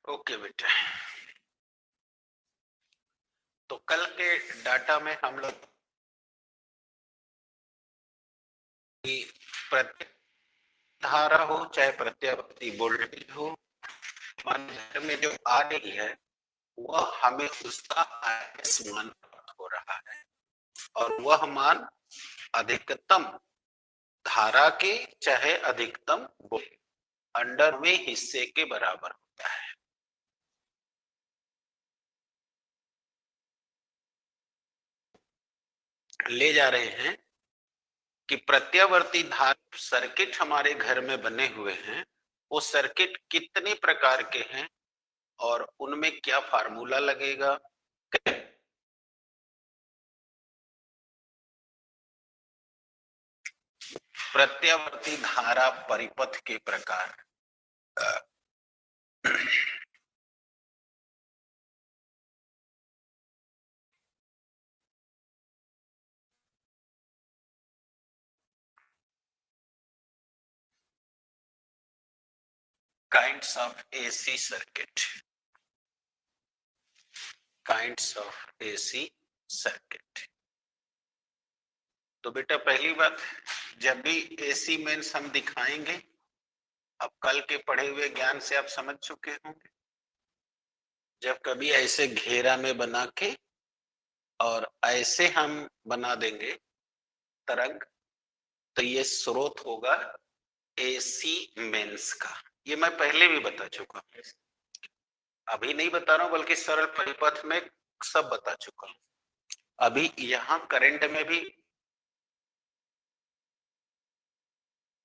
Okay बेटा। तो कल के डाटा में हम लोग प्रत्येक धारा हो चाहे प्रत्यावर्ती वोल्टेज हो, हमारे घर में जो आ रही है वह हमें उसका आरएस मान प्राप्त हो रहा है और वह मान अधिकतम धारा के चाहे अधिकतम अंडरवे हिस्से के बराबर होता है। ले जा रहे हैं कि प्रत्यावर्ती धारा सर्किट हमारे घर में बने हुए हैं, वो सर्किट कितने प्रकार के हैं और उनमें क्या फार्मूला लगेगा। प्रत्यावर्ती धारा परिपथ के प्रकार, kinds of AC circuit, kinds of AC circuit. तो बेटा पहली बात, जब भी एसी मेंस हम दिखाएंगे, अब कल के पढ़े हुए ज्ञान से आप समझ चुके होंगे, जब कभी ऐसे घेरा में बना के और ऐसे हम बना देंगे तरंग, तो ये स्रोत होगा एसी मेंस का। ये मैं पहले भी बता चुका हूं, अभी नहीं बता रहा हूं, बल्कि सरल परिपथ में सब बता चुका हूं। अभी यहां करंट में भी,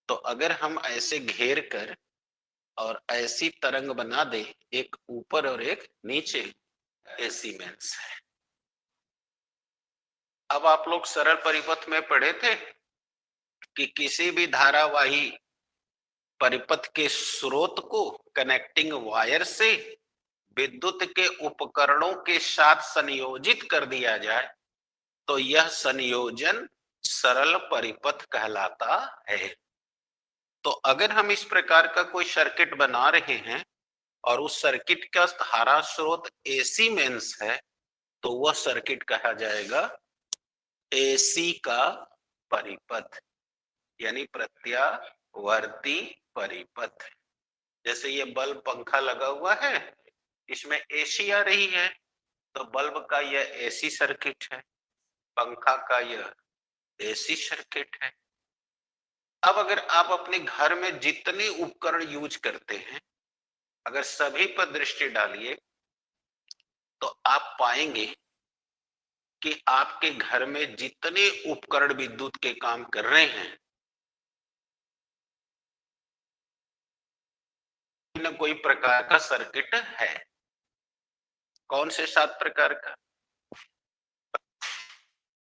तो अगर हम ऐसे घेर कर और ऐसी तरंग बना दे, एक ऊपर और एक नीचे, एसी मेंस है। अब आप लोग सरल परिपथ में पढ़े थे कि किसी भी धारावाही परिपथ के स्रोत को कनेक्टिंग वायर से विद्युत के उपकरणों के साथ संयोजित कर दिया जाए तो यह संयोजन सरल परिपथ कहलाता है। तो अगर हम इस प्रकार का कोई सर्किट बना रहे हैं और उस सर्किट का धारा स्रोत एसी मेंस है, तो वह सर्किट कहा जाएगा एसी का परिपथ, यानी प्रत्यावर्ती परिपथ। जैसे ये बल्ब पंखा लगा हुआ है, इसमें एसी आ रही है, तो बल्ब का यह एसी सर्किट है, पंखा का यह एसी सर्किट है। अब अगर आप अपने घर में जितने उपकरण यूज करते हैं, अगर सभी पर दृष्टि डालिए तो आप पाएंगे कि आपके घर में जितने उपकरण विद्युत के काम कर रहे हैं, न कोई प्रकार का सर्किट है। कौन से 7 प्रकार का?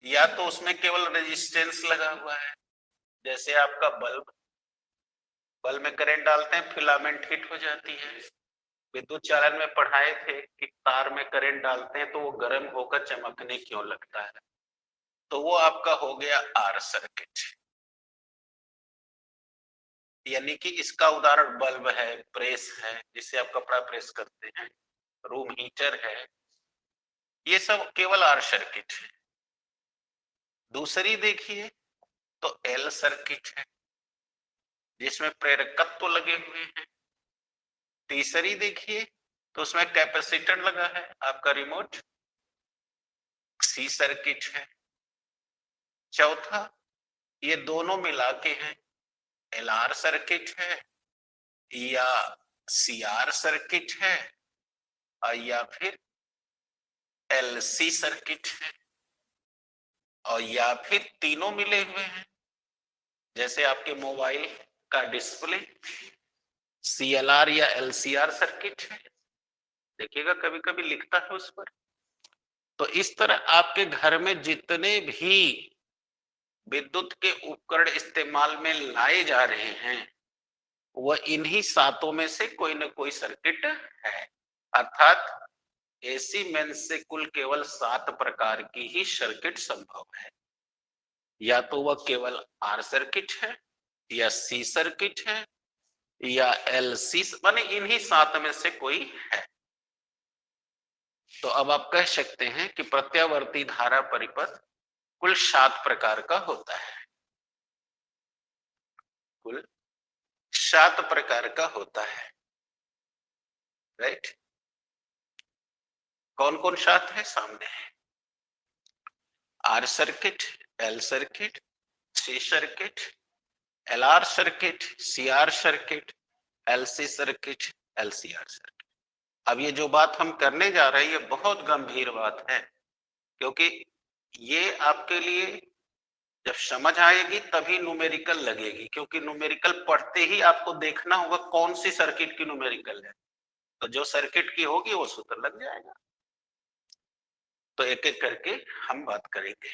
या तो उसमें केवल रेजिस्टेंस लगा हुआ है, जैसे आपका बल्ब, बल्ब में करंट डालते हैं, फिलामेंट हिट हो जाती है। विद्युत चालन में पढ़ाए थे कि तार में करंट डालते हैं तो वो गर्म होकर चमकने क्यों लगता है, तो वो आपका हो गया आर सर्किट। यानी कि इसका उदाहरण बल्ब है, प्रेस है जिससे आप कपड़ा प्रेस करते हैं, रूम हीटर है, ये सब केवल आर सर्किट है। दूसरी देखिए तो एल सर्किट है जिसमें प्रेरकत्व लगे हुए हैं। तीसरी देखिए तो उसमें कैपेसिटर लगा है, आपका रिमोट, सी सर्किट है। चौथा, ये दोनों मिला के हैं, एलआर सर्किट है या सीआर सर्किट है या फिर एलसी सर्किट है, और या फिर तीनों मिले हुए हैं। जैसे आपके मोबाइल का डिस्प्ले सीएलआर या एलसीआर सर्किट है, देखिएगा कभी कभी लिखता है उस पर। तो इस तरह आपके घर में जितने भी विद्युत के उपकरण इस्तेमाल में लाए जा रहे हैं, वह इन्हीं सातों में से कोई ना कोई सर्किट है। अर्थात एसी मेंस से कुल केवल 7 प्रकार की ही सर्किट संभव है। या तो वह केवल आर सर्किट है या सी सर्किट है या एलसी, माने इन्हीं 7 में से कोई है। तो अब आप कह सकते हैं कि प्रत्यावर्ती धारा परिपथ कुल 7 प्रकार का होता है, कुल 7 प्रकार का होता है, राइट। कौन कौन 7 है? सामने है। R circuit, L circuit, C circuit, L R circuit, C R circuit, L C circuit, L C R circuit. अब ये जो बात हम करने जा रहे हैं ये बहुत गंभीर बात है, क्योंकि ये आपके लिए जब समझ आएगी तभी न्यूमेरिकल लगेगी, क्योंकि न्यूमेरिकल पढ़ते ही आपको देखना होगा कौन सी सर्किट की न्यूमेरिकल है, तो जो सर्किट की होगी वो सूत्र लग जाएगा। तो एक एक करके हम बात करेंगे।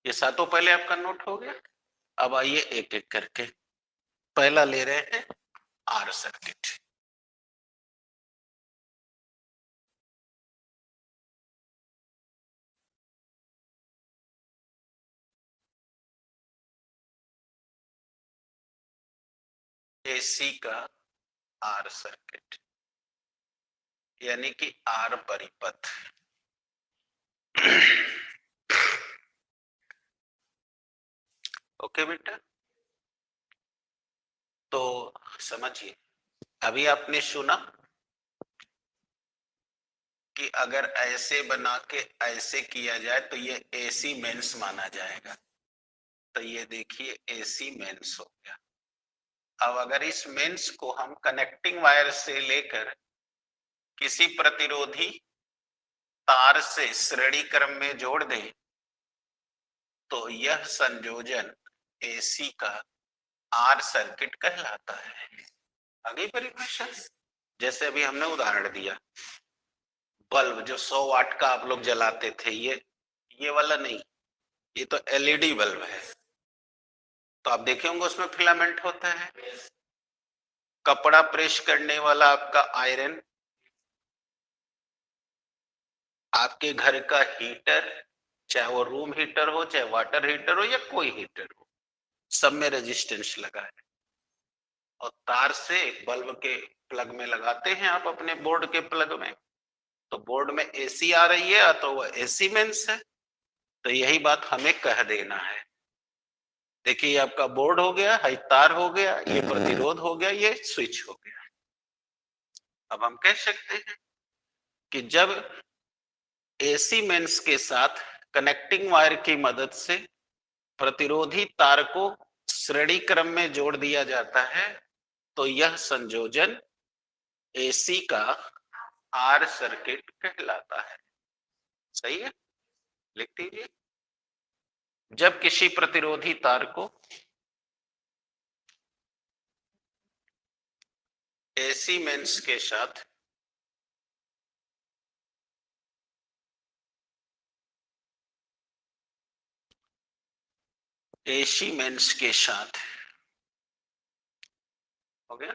ये सातों पहले आपका नोट हो गया। अब आइए एक एक करके। पहला ले रहे हैं आर सर्किट। एसी का आर सर्किट यानी कि आर परिपथ। ओके बेटा, तो समझिए, अभी आपने सुना कि अगर ऐसे बना के ऐसे किया जाए तो ये एसी मेंस माना जाएगा। तो ये देखिए एसी मेंस हो गया। अब अगर इस मेंस को हम कनेक्टिंग वायर से लेकर किसी प्रतिरोधी तार से श्रेणी क्रम में जोड़ दें तो यह संयोजन एसी का आर सर्किट कहलाता है। आगे परिभाषा, जैसे अभी हमने उदाहरण दिया, बल्ब जो 100 वाट का आप लोग जलाते थे, ये वाला नहीं, ये तो एलईडी बल्ब है। तो आप देखे होंगे उसमें फिलामेंट होता है। कपड़ा प्रेस करने वाला आपका आयरन, आपके घर का हीटर, चाहे वो रूम हीटर हो, चाहे वाटर हीटर हो या कोई हीटर हो, सब में रेजिस्टेंस लगा है। और तार से बल्ब के प्लग में लगाते हैं आप अपने बोर्ड के प्लग में, तो बोर्ड में एसी आ रही है तो वो एसी मेंस है। तो यही बात हमें कह देना है। देखिए आपका बोर्ड हो गया, हाई तार हो गया, ये प्रतिरोध हो गया, ये स्विच हो गया। अब हम कह सकते हैं कि जब एसी मेंस के साथ कनेक्टिंग वायर की मदद से प्रतिरोधी तार को श्रेणी क्रम में जोड़ दिया जाता है तो यह संयोजन एसी का आर सर्किट कहलाता है। सही है, लिख दीजिए। जब किसी प्रतिरोधी तार को एसी मेंस के साथ एसी मेंस के साथ हो गया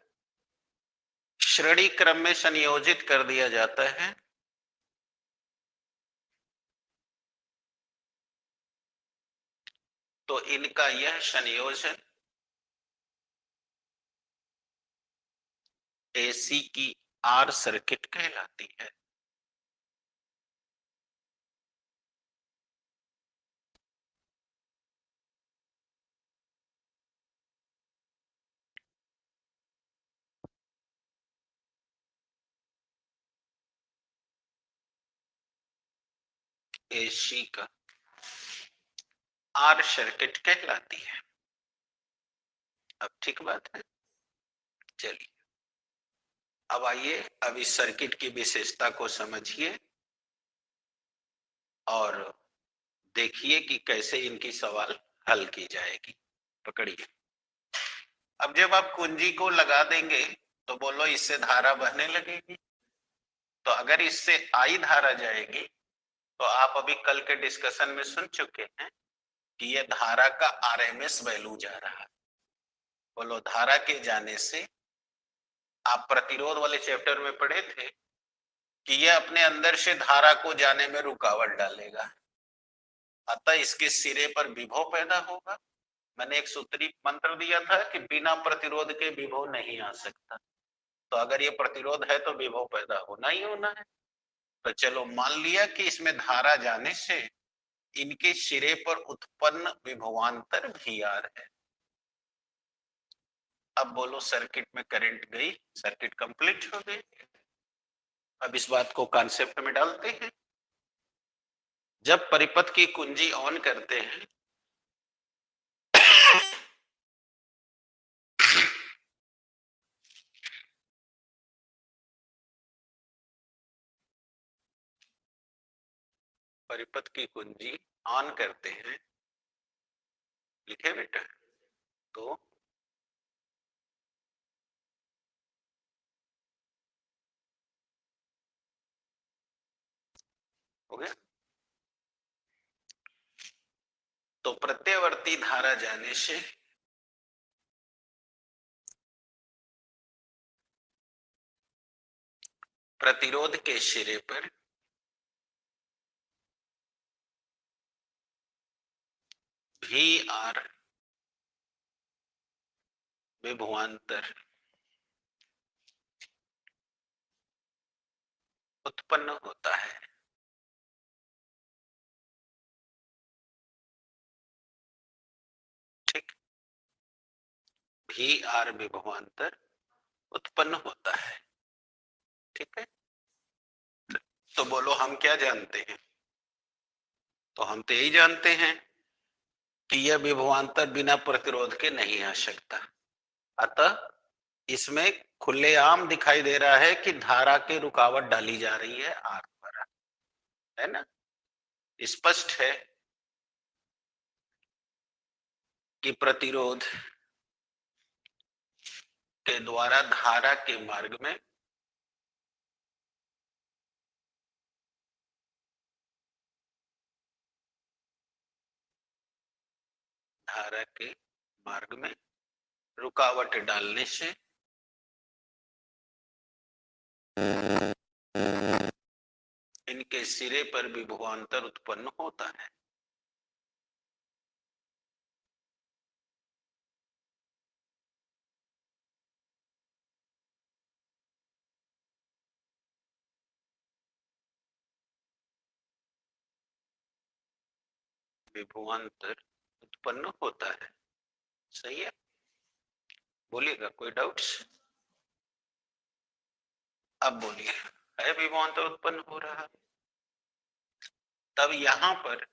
श्रेणी क्रम में संयोजित कर दिया जाता है तो इनका यह संयोजन एसी की आर सर्किट कहलाती है। एसी का आर सर्किट कहलाती है। अब ठीक बात है। चलिए अब आइए, अब इस सर्किट की विशेषता को समझिए और देखिए कि कैसे इनकी सवाल हल की जाएगी। पकड़िए। अब जब आप कुंजी को लगा देंगे तो बोलो इससे धारा बहने लगेगी। तो अगर इससे आई धारा जाएगी तो आप अभी कल के डिस्कशन में सुन चुके हैं कि यह धारा का आरएमएस वैल्यू जा रहा है। बोलो, धारा के जाने से आप प्रतिरोध वाले चैप्टर में पढ़े थे कि यह अपने अंदर से धारा को जाने में रुकावट डालेगा, अतः इसके सिरे पर विभव पैदा होगा। मैंने एक सूत्री मंत्र दिया था कि बिना प्रतिरोध के विभव नहीं आ सकता। तो अगर ये प्रतिरोध है तो विभव पैदा होना ही होना है। तो चलो मान लिया कि इसमें धारा जाने से इनके सिरे पर उत्पन्न विभवांतर भी आर है। अब बोलो सर्किट में करंट गई, सर्किट कंप्लीट हो गई। अब इस बात को कॉन्सेप्ट में डालते हैं। जब परिपथ की कुंजी ऑन करते हैं परिपथ की कुंजी ऑन करते हैं, लिखे बेटा, तो हो गया। तो प्रत्यावर्ती धारा जाने से प्रतिरोध के सिरे पर भी आर विभवांतर उत्पन्न होता है। ठीक, भी आर विभवांतर उत्पन्न होता है। ठीक है, तो बोलो हम क्या जानते हैं? तो हम तो यही जानते हैं कि यह विभवांतर बिना प्रतिरोध के नहीं आ सकता। अतः इसमें खुलेआम दिखाई दे रहा है कि धारा की रुकावट डाली जा रही है आर द्वारा, है ना? स्पष्ट है कि प्रतिरोध के द्वारा धारा के मार्ग में धारा के मार्ग में रुकावट डालने से इनके सिरे पर विभवांतर उत्पन्न होता है। विभवांतर उत्पन्न होता है, सही है? बोलिएगा, कोई डाउट्स? अब बोलिए, है विभवांतर उत्पन्न हो रहा है? तब यहां पर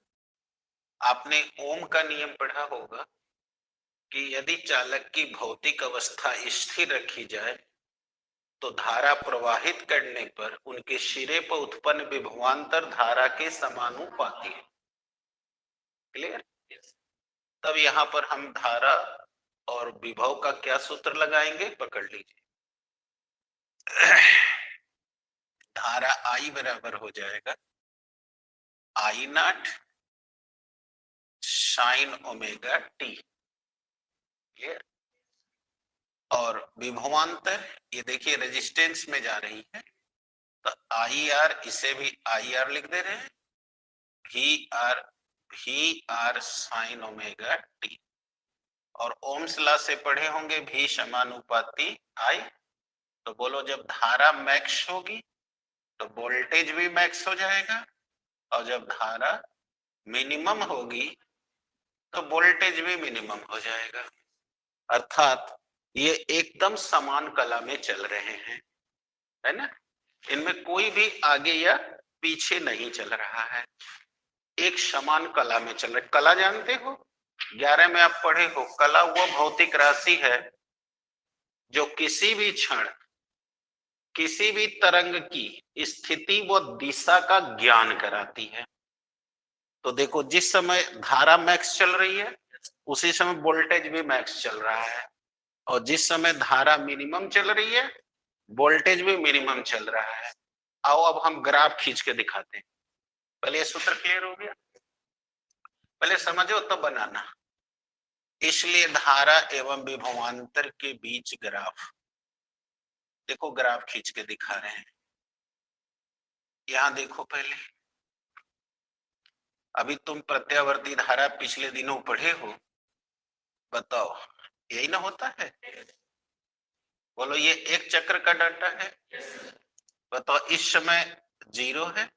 आपने ओम का नियम पढ़ा होगा कि यदि चालक की भौतिक अवस्था स्थिर रखी जाए तो धारा प्रवाहित करने पर उनके सिरे पर उत्पन्न विभवांतर धारा के समानुपाती है। क्लियर? तब यहां पर हम धारा और विभव का क्या सूत्र लगाएंगे, पकड़ लीजिए। धारा आई बराबर हो जाएगा I naught sine omega t. Clear? और विभवांतर ये देखिए रेजिस्टेंस में जा रही है, तो आई आर, इसे भी आई आर लिख दे रहे हैं, भी आर साइन ओमेगा टी। और ओम्स लॉ से पढ़े होंगे भी समानुपाती आई। तो बोलो जब धारा मैक्स होगी तो वोल्टेज भी मैक्स हो जाएगा, और जब धारा मिनिमम होगी तो वोल्टेज भी मिनिमम हो जाएगा। अर्थात ये एकदम समान कला में चल रहे हैं, है ना? इनमें कोई भी आगे या पीछे नहीं चल रहा है, एक समान कला में चल रहे। कला जानते हो, 11 में आप पढ़े हो, कला वह भौतिक राशि है जो किसी भी क्षण किसी भी तरंग की स्थिति व दिशा का ज्ञान कराती है। तो देखो जिस समय धारा मैक्स चल रही है उसी समय वोल्टेज भी मैक्स चल रहा है, और जिस समय धारा मिनिमम चल रही है वोल्टेज भी मिनिमम चल रहा है। आओ अब हम ग्राफ खींच के दिखाते हैं। पहले ये सूत्र क्लियर हो गया? पहले समझो तब बनाना। इसलिए धारा एवं विभवांतर के बीच ग्राफ, देखो ग्राफ खींच के दिखा रहे हैं। यहां देखो पहले, अभी तुम प्रत्यावर्ती धारा पिछले दिनों पढ़े हो, बताओ यही ना होता है? बोलो ये एक चक्र का डाटा है। बताओ इस समय जीरो है।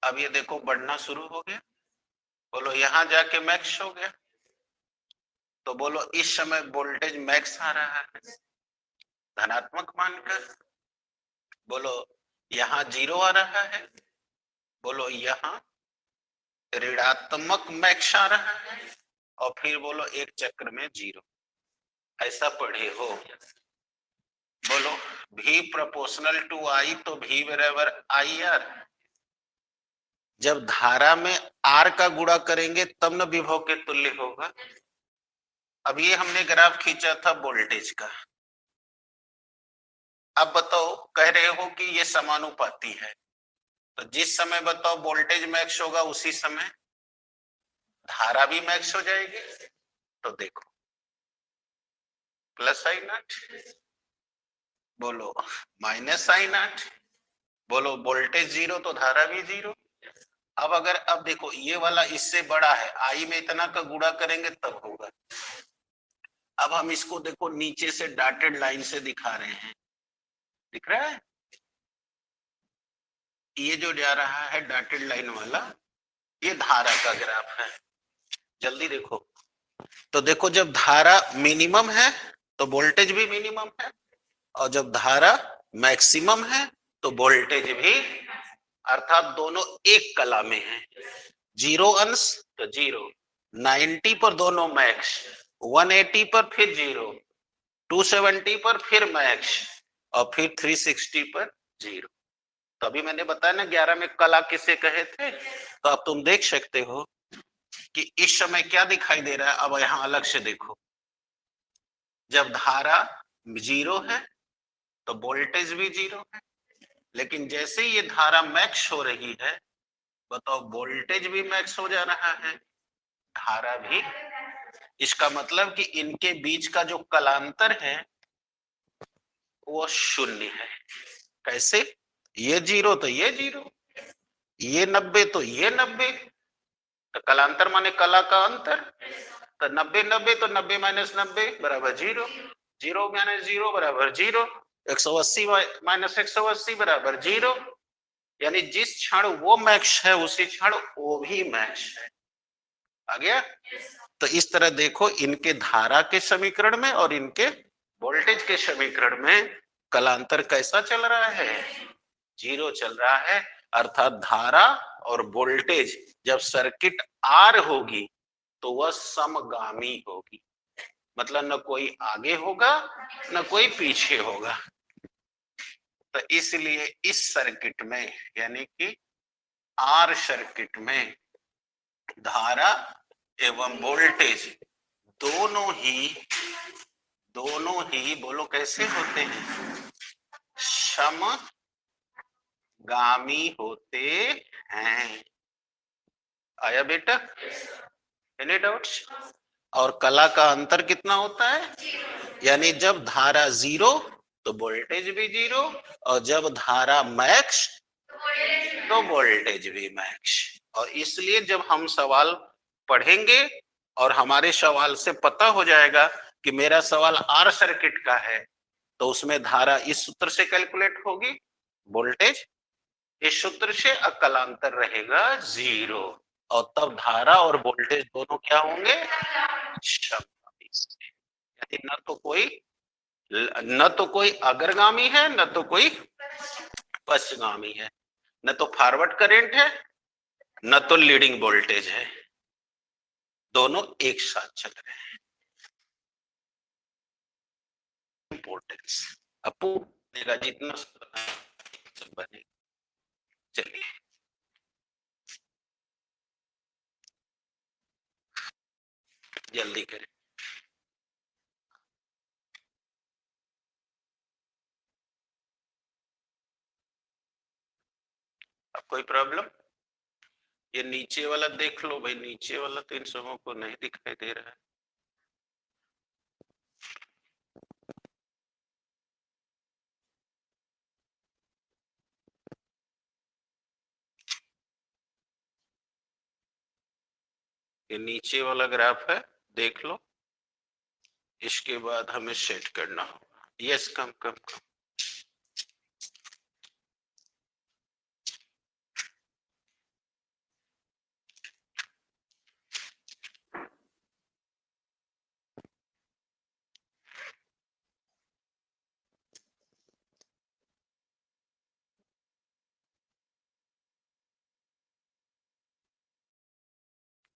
अब ये देखो बढ़ना शुरू हो गया, बोलो यहां जाके मैक्स हो गया, तो बोलो इस समय वोल्टेज मैक्स आ रहा है धनात्मक मानकर। बोलो यहाँ जीरो आ रहा है, बोलो यहाँ ऋणात्मक मैक्स आ रहा है, और फिर बोलो एक चक्र में जीरो। ऐसा पढ़े हो। बोलो V प्रोपोर्शनल टू I, तो V बराबर IR। जब धारा में R का गुणा करेंगे तब न विभव के तुल्य होगा। अब ये हमने ग्राफ खींचा था वोल्टेज का। अब बताओ, कह रहे हो कि ये समानुपाती है, तो जिस समय बताओ वोल्टेज मैक्स होगा उसी समय धारा भी मैक्स हो जाएगी। तो देखो प्लस आई नॉट, बोलो माइनस आई नॉट, बोलो वोल्टेज जीरो तो धारा भी जीरो। अब अगर अब देखो ये वाला इससे बड़ा है, आई में इतना का गुणा करेंगे तब होगा। अब हम इसको देखो नीचे से डॉटेड लाइन से दिखा रहे हैं, दिख रहा है? ये जो जा रहा है डॉटेड लाइन वाला, ये धारा का ग्राफ है। जल्दी देखो, तो देखो जब धारा मिनिमम है तो वोल्टेज भी मिनिमम है, और जब धारा मैक्सिमम है तो वोल्टेज भी, अर्थात दोनों एक कला में है। जीरो अंश तो जीरो, 90 पर दोनों मैक्स, 180 पर फिर जीरो, 270 पर फिर मैक्स, और फिर 360 पर जीरो। तो अभी मैंने बताया ना 11 में कला किसे कहे थे। तो अब तुम देख सकते हो कि इस समय क्या दिखाई दे रहा है। अब यहां अलग से देखो, जब धारा जीरो है तो वोल्टेज भी जीरो है, लेकिन जैसे ये धारा मैक्स हो रही है, बताओ वोल्टेज भी मैक्स हो जा रहा है, धारा भी। इसका मतलब कि इनके बीच का जो कलांतर है वो शून्य है। कैसे? ये जीरो तो ये जीरो, ये 90 तो ये 90, तो कलांतर माने कला का अंतर। तो 90 90 तो 90 माइनस 90 बराबर जीरो, जीरो माइनस जीरो बराबर जीरो, 180 माइनस 180 बराबर जीरो। यानी जिस क्षण वो मैक्स है उसी क्षण वो भी मैक्स है। आ गया? तो इस तरह देखो, इनके धारा के समीकरण में और इनके वोल्टेज के समीकरण में कलांतर कैसा चल रहा है? जीरो चल रहा है। अर्थात धारा और वोल्टेज जब सर्किट आर होगी तो वह समगामी होगी, मतलब न कोई आगे होगा न कोई पीछे होगा। तो इसलिए इस सर्किट में, यानी कि आर सर्किट में, धारा एवं वोल्टेज दोनों ही बोलो कैसे होते हैं? समगामी होते हैं। आया बेटा? Any doubts? और कला का अंतर कितना होता है? यानी जब धारा जीरो तो वोल्टेज भी जीरो, और जब धारा मैक्स तो वोल्टेज भी मैक्स। और इसलिए जब हम सवाल पढ़ेंगे और हमारे सवाल से पता हो जाएगा कि मेरा सवाल आर सर्किट का है, तो उसमें धारा इस सूत्र से कैलकुलेट होगी, वोल्टेज इस सूत्र से, अकलांतर रहेगा जीरो, और तब धारा और वोल्टेज दोनों क्या होंगे? यानी न तो कोई अग्रगामी है न तो कोई पश्चगामी है, न तो फॉरवर्ड करंट है न तो लीडिंग वोल्टेज है, दोनों एक साथ चल रहे हैं। इंपॉर्टेंस अपू देगा जितना सब बनेगा। चलिए जल्दी करें। अब कोई प्रॉब्लम? ये नीचे वाला देख लो भाई, नीचे वाला तो इन सबों को नहीं दिखाई दे रहा है। ये नीचे वाला ग्राफ है, देख लो। इसके बाद हमें सेट करना होगा। Yes, come come come.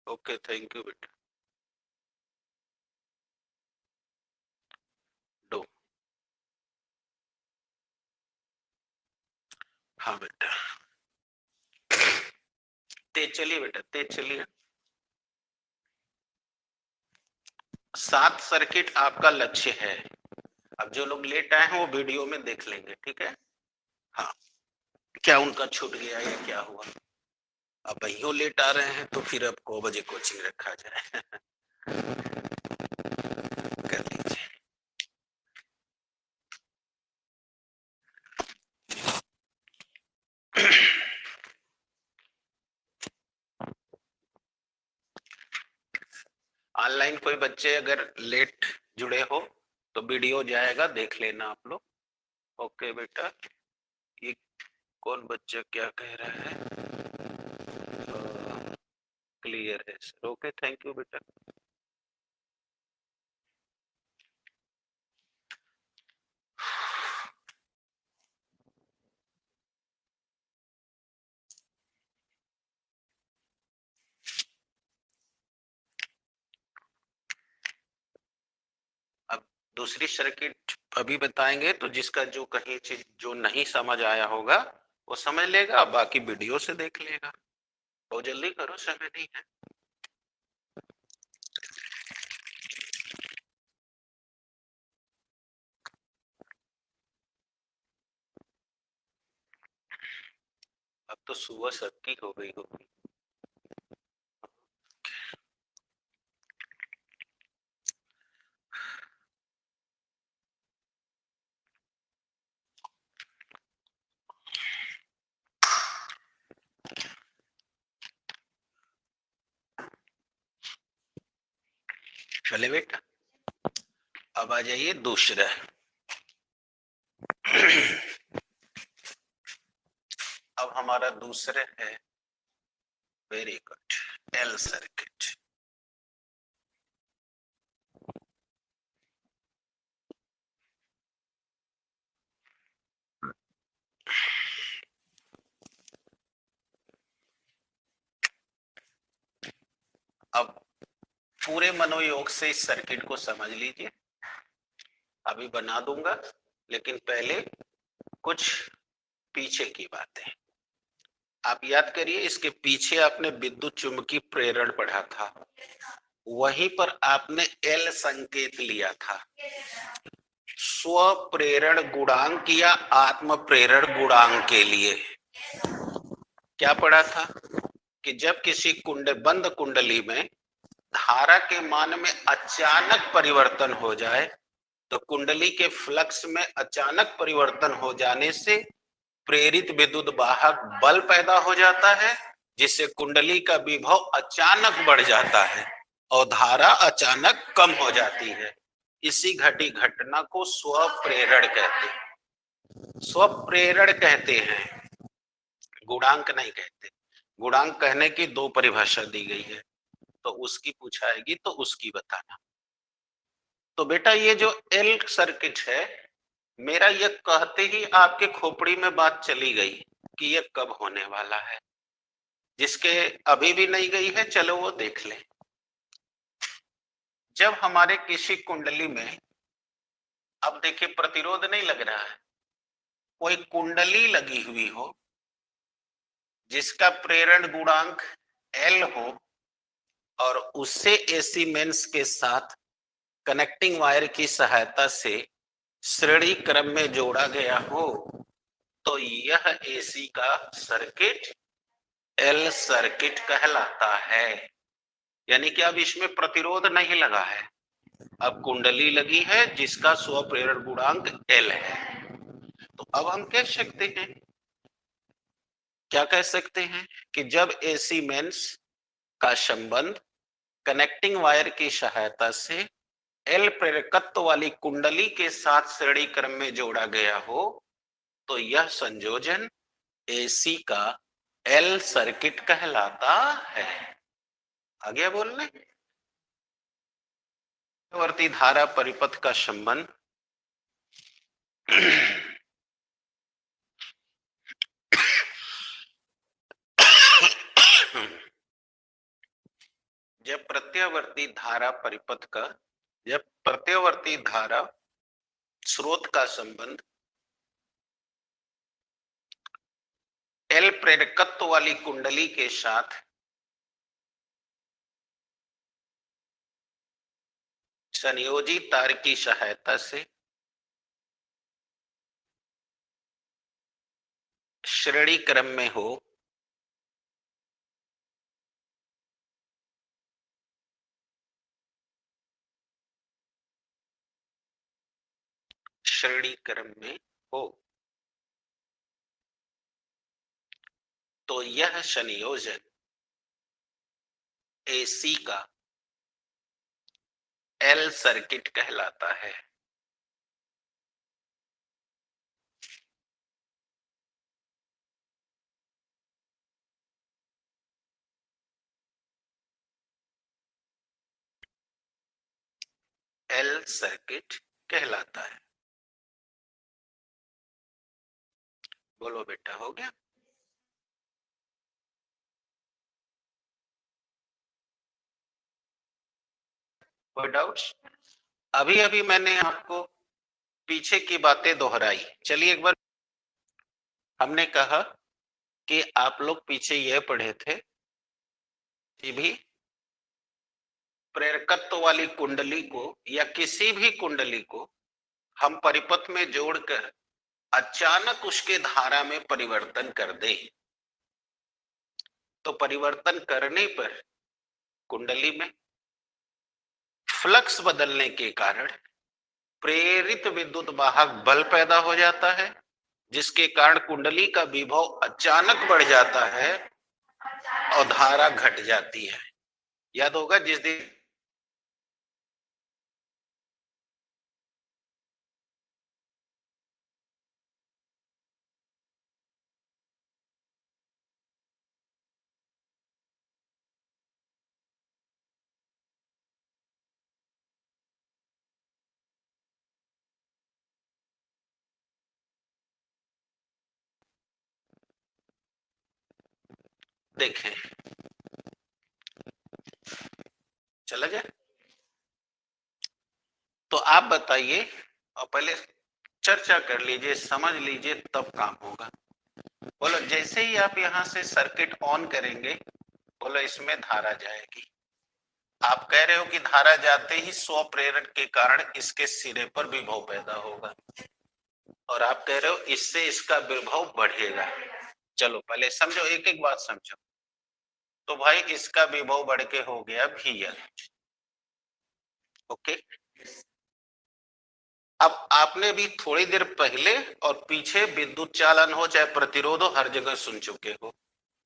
Okay, thank you बेटा। दो। हाँ बेटा, तेज चलिए बेटा, तेज चलिए। 7 सर्किट आपका लक्ष्य है। अब जो लोग लेट आए हैं वो वीडियो में देख लेंगे, ठीक है। हाँ, क्या उनका छूट गया या क्या हुआ। अब भैया लेट आ रहे हैं तो फिर अब को बजे कोचिंग रखा जाए। कर लीजिए। ऑनलाइन कोई बच्चे अगर लेट जुड़े हो तो वीडियो जाएगा, देख लेना आप लोग। ओके बेटा, ये कौन बच्चा क्या कह रहा है? क्लियर है सर, ओके थैंक यू बेटा। अब दूसरी सर्किट अभी बताएंगे, तो जिसका जो कहीं चीज जो नहीं समझ आया होगा वो समझ लेगा, बाकी वीडियो से देख लेगा। बहुत जल्दी करो, समय नहीं है। अब तो सुबह सबकी हो गई होगी। चले बेटा, अब आ जाइए दूसरा। अब हमारा दूसरे है, वेरी गुड, एल सर्किट। अब पूरे मनोयोग से इस सर्किट को समझ लीजिए। अभी बना दूंगा, लेकिन पहले कुछ पीछे की बातें आप याद करिए। इसके पीछे आपने विद्युत चुंबकीय प्रेरण पढ़ा था, वहीं पर आपने एल संकेत लिया था। स्व प्रेरण गुणांक या आत्म प्रेरण गुणांक के लिए क्या पढ़ा था कि जब किसी बंद कुंडली में धारा के मान में अचानक परिवर्तन हो जाए, तो कुंडली के फ्लक्स में अचानक परिवर्तन हो जाने से प्रेरित विद्युत वाहक बल पैदा हो जाता है, जिससे कुंडली का विभव अचानक बढ़ जाता है और धारा अचानक कम हो जाती है। इसी घटी घटना को स्वप्रेरण कहते हैं। स्वप्रेरण कहते हैं, गुणांक नहीं कहते। गुणांक कहने की दो परिभाषा दी गई है, तो उसकी पूछाएगी तो उसकी बताना। तो बेटा ये जो एल सर्किट है, मेरा ये कहते ही आपके खोपड़ी में बात चली गई कि ये कब होने वाला है। जिसके अभी भी नहीं गई है, चलो वो देख ले। जब हमारे किसी कुंडली में, अब देखिए प्रतिरोध नहीं लग रहा है, कोई कुंडली लगी हुई हो जिसका प्रेरण गुणांक एल हो और उससे एसी मेंस के साथ कनेक्टिंग वायर की सहायता से श्रेणी क्रम में जोड़ा गया हो, तो यह एसी का सर्किट एल सर्किट कहलाता है। यानी कि अब इसमें प्रतिरोध नहीं लगा है, अब कुंडली लगी है जिसका स्व प्रेरण गुणांक एल है। तो अब हम कह सकते हैं, क्या कह सकते हैं कि जब एसी मेंस का संबंध कनेक्टिंग वायर की सहायता से एल प्रेरकत्व वाली कुंडली के साथ श्रेणी क्रम में जोड़ा गया हो, तो यह संयोजन एसी का एल सर्किट कहलाता है। आ गया बोलने? वर्ती धारा परिपथ का संबंध जब प्रत्यावर्ती धारा परिपथ का, जब प्रत्यावर्ती धारा स्रोत का संबंध एल प्रेरकत्व वाली कुंडली के साथ संयोजी तार की सहायता से श्रेणी क्रम में हो, श्रेणी क्रम में हो, तो यह संयोजन एसी का एल सर्किट कहलाता है। एल सर्किट कहलाता है। बोलो बेटा, हो गया? कोई डाउट्स? अभी अभी मैंने आपको पीछे की बातें दोहराई। चलिए एक बार, हमने कहा कि आप लोग पीछे यह पढ़े थे कि भी प्रेरकत्व वाली कुंडली को या किसी भी कुंडली को हम परिपथ में जोड़कर अचानक उसके धारा में परिवर्तन कर दें, तो परिवर्तन करने पर कुंडली में फ्लक्स बदलने के कारण प्रेरित विद्युत वाहक बल पैदा हो जाता है, जिसके कारण कुंडली का विभव अचानक बढ़ जाता है और धारा घट जाती है। याद होगा जिस दिन देखें, चला गया? तो आप बताइए और पहले चर्चा कर लीजिए, समझ लीजिए, तब काम होगा। बोलो, जैसे ही आप यहां से सर्किट ऑन करेंगे, बोलो इसमें धारा जाएगी। आप कह रहे हो कि धारा जाते ही स्व प्रेरण के कारण इसके सिरे पर विभव पैदा होगा, और आप कह रहे हो इससे इसका विभव बढ़ेगा। चलो पहले समझो, एक एक बात समझो। तो भाई इसका विभव बढ़ के हो गया VL। ओके, अब आपने भी थोड़ी देर पहले और पीछे विद्युत चालन हो चाहे प्रतिरोध हो, हर जगह सुन चुके हो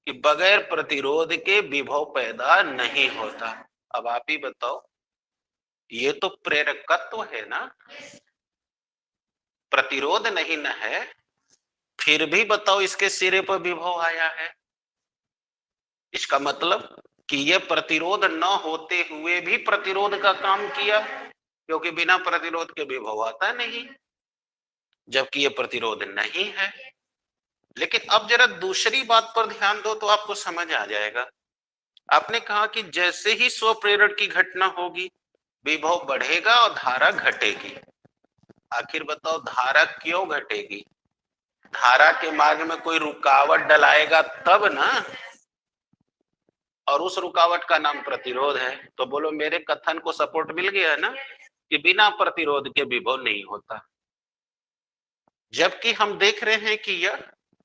कि बगैर प्रतिरोध के विभव पैदा नहीं होता। अब आप ही बताओ, ये तो प्रेरकत्व है ना, प्रतिरोध नहीं न है, फिर भी बताओ इसके सिरे पर विभव आया है। इसका मतलब कि यह प्रतिरोध न होते हुए भी प्रतिरोध का काम किया, क्योंकि बिना प्रतिरोध के विभव आता नहीं, जबकि यह प्रतिरोध नहीं है। लेकिन अब जरा दूसरी बात पर ध्यान दो तो आपको समझ आ जाएगा। आपने कहा कि जैसे ही स्व प्रेरण की घटना होगी, विभव बढ़ेगा और धारा घटेगी। आखिर बताओ धारा क्यों घटेगी? धारा के मार्ग में कोई रुकावट डलाएगा तब ना, और उस रुकावट का नाम प्रतिरोध है। तो बोलो, मेरे कथन को सपोर्ट मिल गया ना कि बिना प्रतिरोध के विभव नहीं होता, जबकि हम देख रहे हैं कि यह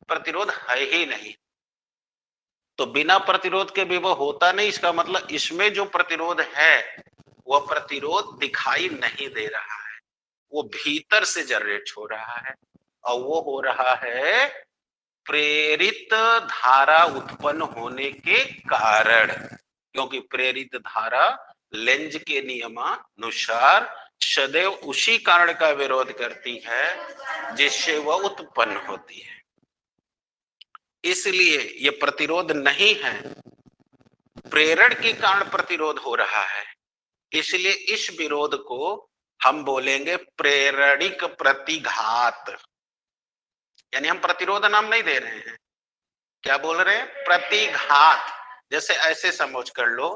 प्रतिरोध है ही नहीं। तो बिना प्रतिरोध के विभव होता नहीं, इसका मतलब इसमें जो प्रतिरोध है वह प्रतिरोध दिखाई नहीं दे रहा है, वो भीतर से जनरेट हो रहा है, और वो हो रहा है प्रेरित धारा उत्पन्न होने के कारण। क्योंकि प्रेरित धारा लेंज के नियमानुसार सदैव उसी कारण का विरोध करती है जिससे वह उत्पन्न होती है। इसलिए ये प्रतिरोध नहीं है, प्रेरण के कारण प्रतिरोध हो रहा है। इसलिए इस विरोध को हम बोलेंगे प्रेरणिक प्रतिघात। यानी हम प्रतिरोध नाम नहीं दे रहे हैं, क्या बोल रहे हैं? प्रतिघात। जैसे ऐसे समझ कर लो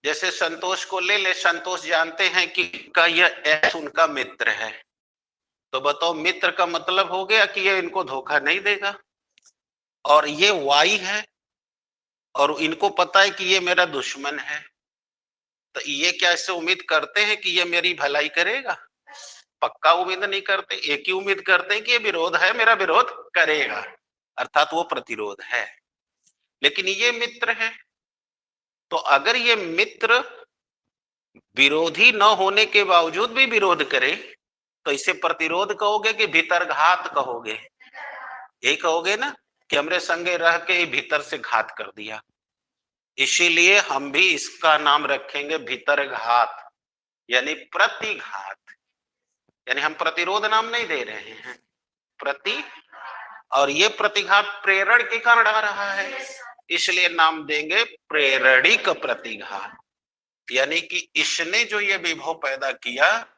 जैसे संतोष को ले ले, संतोष जानते हैं कि का यह एक्स उनका मित्र है, तो बताओ मित्र का मतलब हो गया कि ये इनको धोखा नहीं देगा। और ये वाई है और इनको पता है कि ये मेरा दुश्मन है, तो ये क्या इससे उम्मीद करते हैं कि ये मेरी भलाई करेगा? पक्का उम्मीद नहीं करते, एक ही उम्मीद करते हैं कि ये विरोध है, मेरा विरोध करेगा, अर्थात वो प्रतिरोध है। लेकिन ये मित्र है, तो अगर ये मित्र विरोधी न होने के बावजूद भी विरोध करे तो इसे प्रतिरोध कहोगे कि भीतरघात कहोगे? यही कहोगे ना कि हमरे संगे रह के भीतर से घात कर दिया। इसीलिए हम भी इसका नाम रखेंगे भीतरघात, यानी प्रतिघात। यानी हम प्रतिरोध नाम नहीं दे रहे हैं, प्रति, और ये प्रतिघात प्रेरण के कारण आ रहा है, इसलिए नाम देंगे प्रेरणिक प्रतिघात। यानी कि इसने जो ये विभव पैदा किया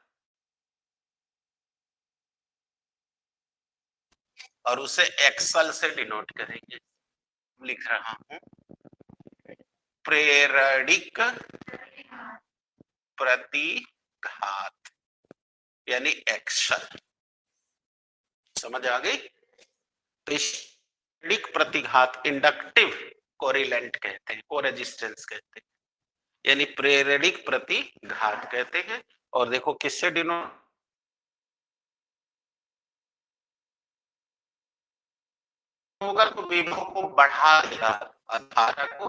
और उसे एक्सल से डिनोट करेंगे। लिख रहा हूं प्रेरणिक प्रतिघात, यानी एक्सल। समझ आ गई? प्रेरणिक प्रतिघात इंडक्टिव कोरिलेंट कहते हैं, को रेजिस्टेंस कहते हैं, यानी प्रेरणिक प्रतिघात कहते हैं। और देखो किससे डिनोट होगा, तो विभव को बढ़ा देगा और धारा को,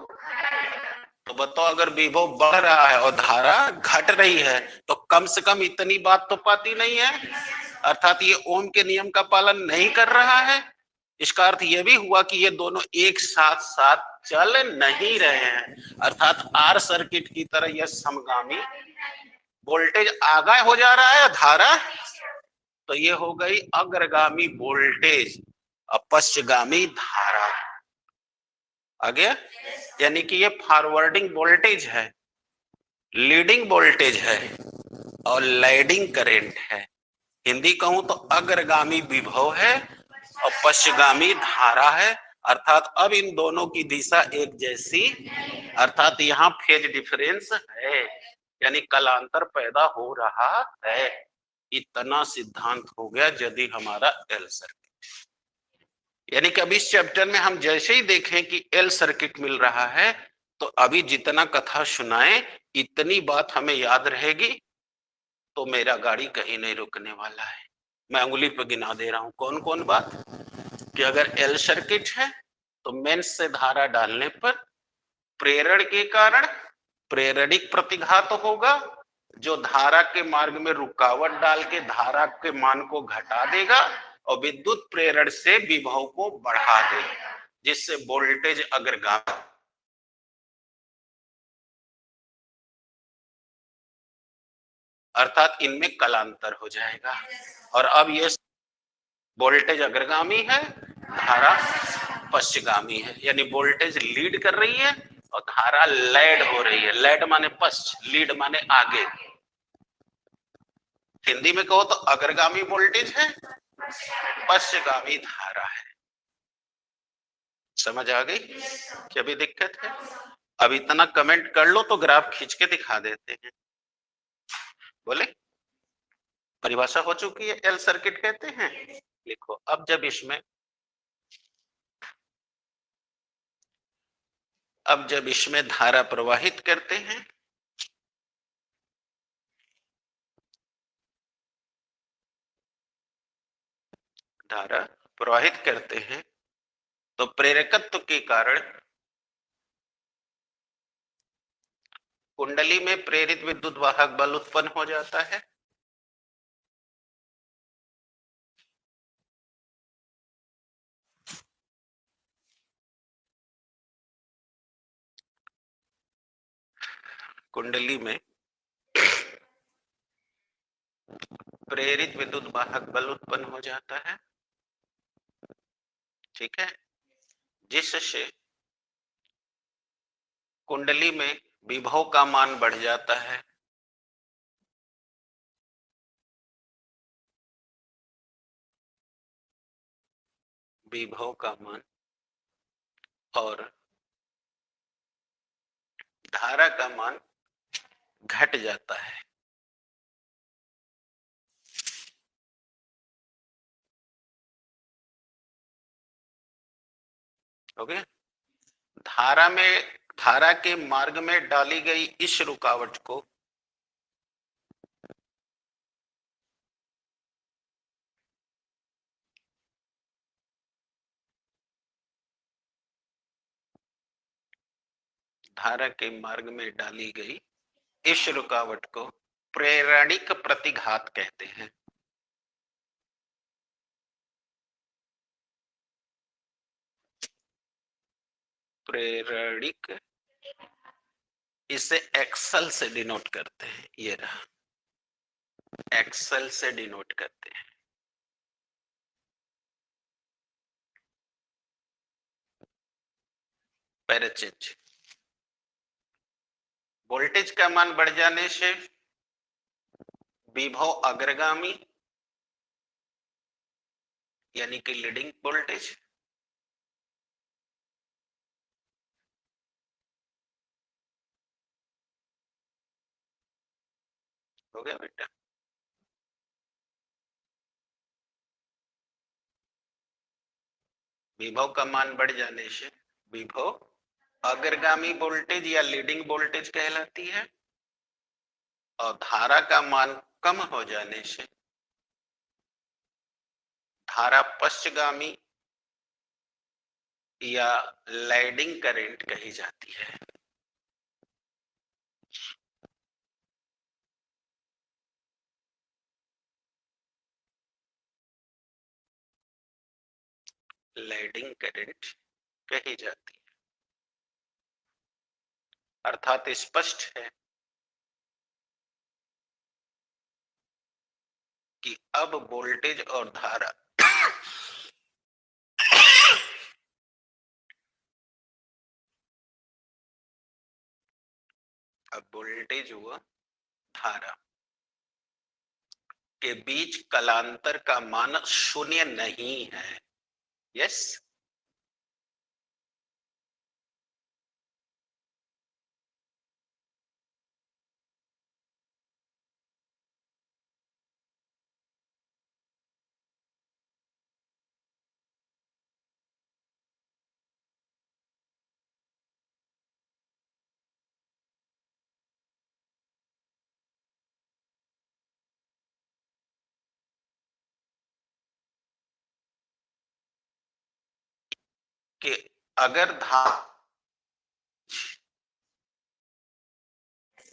तो बताओ अगर विभव बढ़ रहा है और धारा घट रही है तो कम से कम इतनी बात तो पाती नहीं है, अर्थात ये ओम के नियम का पालन नहीं कर रहा है। इसका अर्थ यह भी हुआ कि ये दोनों एक साथ साथ चल नहीं रहे हैं, अर्थात आर सर्किट की तरह यह समगामी, वोल्टेज आगा हो जा रहा है धारा, तो ये हो गई अग्रगामी वोल्टेज और पश्चगामी धारा। आ गया? यानी कि ये फॉरवर्डिंग वोल्टेज है, लीडिंग वोल्टेज है और लैडिंग करंट है। हिंदी कहूं तो अग्रगामी विभव है और पश्चगामी धारा है, अर्थात अब इन दोनों की दिशा एक जैसी, अर्थात यहाँ फेज डिफरेंस है, यानी कलांतर पैदा हो रहा है। इतना सिद्धांत हो गया यदि हमारा एल सर्किट, यानी कि अभी इस चैप्टर में हम जैसे ही देखें कि एल सर्किट मिल रहा है तो अभी जितना कथा सुनाए इतनी बात हमें याद रहेगी, तो मेरा गाड़ी कहीं नहीं रुकने वाला है। मैं उंगली पर गिना दे रहा हूं कौन कौन बात, कि अगर एल सर्किट है तो मेंस से धारा डालने पर प्रेरण के कारण प्रेरणिक प्रतिघात होगा, जो धारा के मार्ग में रुकावट डाल के धारा के मान को घटा देगा और विद्युत प्रेरण से विभव को बढ़ा देगा, जिससे वोल्टेज अग्रगामी, अर्थात इनमें कलांतर हो जाएगा। और अब ये वोल्टेज अग्रगामी है, धारा पश्चगामी है, यानी वोल्टेज लीड कर रही है और धारा लैड हो रही है। लैड माने पश्च, लीड माने आगे। हिंदी में कहो तो अग्रगामी वोल्टेज है, पश्चगामी धारा है। समझ आ गई कि अभी दिक्कत है? अब इतना कमेंट कर लो तो ग्राफ खींच के दिखा देते हैं। बोले परिभाषा हो चुकी है, एल सर्किट कहते हैं। लिखो अब जब इसमें धारा प्रवाहित करते हैं, धारा प्रवाहित करते हैं तो प्रेरकत्व के कारण कुंडली में प्रेरित विद्युत वाहक बल उत्पन्न हो जाता है। कुंडली में प्रेरित विद्युत वाहक बल उत्पन्न हो जाता है, ठीक है, जिससे कुंडली में विभव का मान बढ़ जाता है। विभव का मान और धारा का मान घट जाता है। ओके, धारा के मार्ग में डाली गई इस रुकावट को धारा के मार्ग में डाली गई इस रुकावट को प्रेरणिक प्रतिघात कहते हैं। प्रेरणिक, इसे एक्सल से डिनोट करते हैं, ये रहा, एक्सल से डिनोट करते हैं। पैराचेंज, वोल्टेज का मान बढ़ जाने से विभव अग्रगामी यानी कि लीडिंग वोल्टेज, हो गया बेटा। विभव का मान बढ़ जाने से विभव अग्रगामी वोल्टेज या लीडिंग वोल्टेज कहलाती है, और धारा का मान कम हो जाने से धारा पश्चगामी या लैडिंग करंट कही जाती है। लैडिंग करंट कही जाती है। अर्थात स्पष्ट है कि अब वोल्टेज और धारा अब वोल्टेज व धारा के बीच कलांतर का मान शून्य नहीं है। यस, कि अगर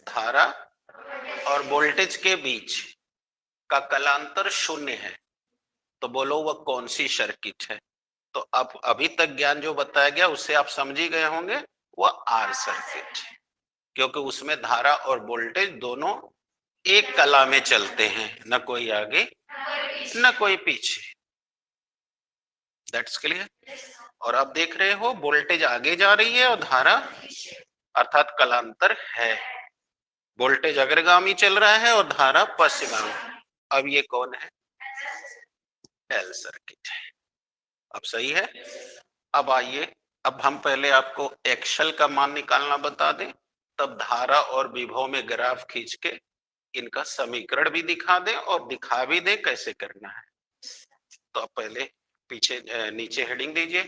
धारा और वोल्टेज के बीच का कलांतर शून्य है तो बोलो वह कौन सी सर्किट है। तो अब अभी तक ज्ञान जो बताया गया उससे आप समझ ही गए होंगे, वह आर सर्किट, क्योंकि उसमें धारा और वोल्टेज दोनों एक कला में चलते हैं, न कोई आगे न कोई पीछे। That's clear. और अब देख रहे हो वोल्टेज आगे जा रही है और धारा अर्थात कलांतर है, वोल्टेज अग्रगामी चल रहा है और धारा पश्चगामी। अब ये कौन है? एल सर्किट है। अब सही है। अब आइए, अब हम पहले आपको एक्सल का मान निकालना बता दें, तब धारा और विभव में ग्राफ खींच के इनका समीकरण भी दिखा दें और दिखा भी दें कैसे करना है। तो अब पहले पीछे नीचे हेडिंग दीजिए,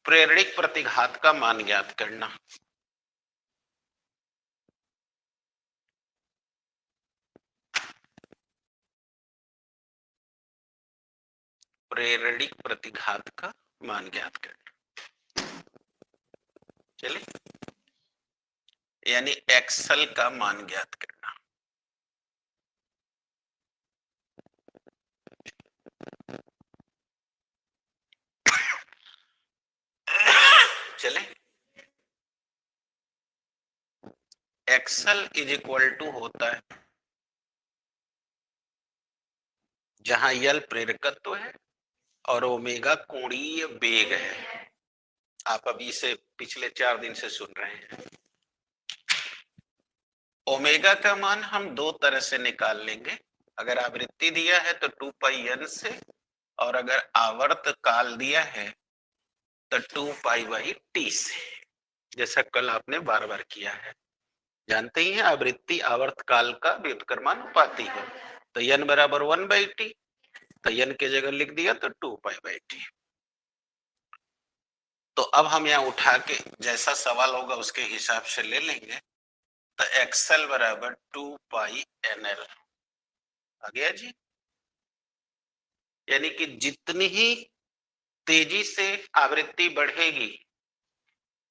प्रेरणिक प्रतिघात का मान ज्ञात करना। प्रेरणिक प्रतिघात का मान ज्ञात करना, चलिए, यानी एक्सल का मान ज्ञात करना। चले, एक्सल इज इक्वल टू होता है जहां यल प्रेरकत्व है और ओमेगा कोणीय वेग है। आप अभी से पिछले 4 दिन से सुन रहे हैं। ओमेगा का मान हम दो तरह से निकाल लेंगे, अगर आवृत्ति दिया है तो 2 पाई n से, और अगर आवर्त काल दिया है तो 2 पाई बाई टी से, जैसा कल आपने बार बार किया है। जानते ही हैं आवृत्ति आवर्त काल का व्युत्क्रमानुपाती है। तो n बराबर 1/t, तो n की जगह लिख दिया तो 2π/t। तो अब हम यहाँ उठा के जैसा सवाल होगा उसके हिसाब से ले लेंगे। तो xl बराबर 2πnl आ गया जी। यानी कि जितनी ही तेजी से आवृत्ति बढ़ेगी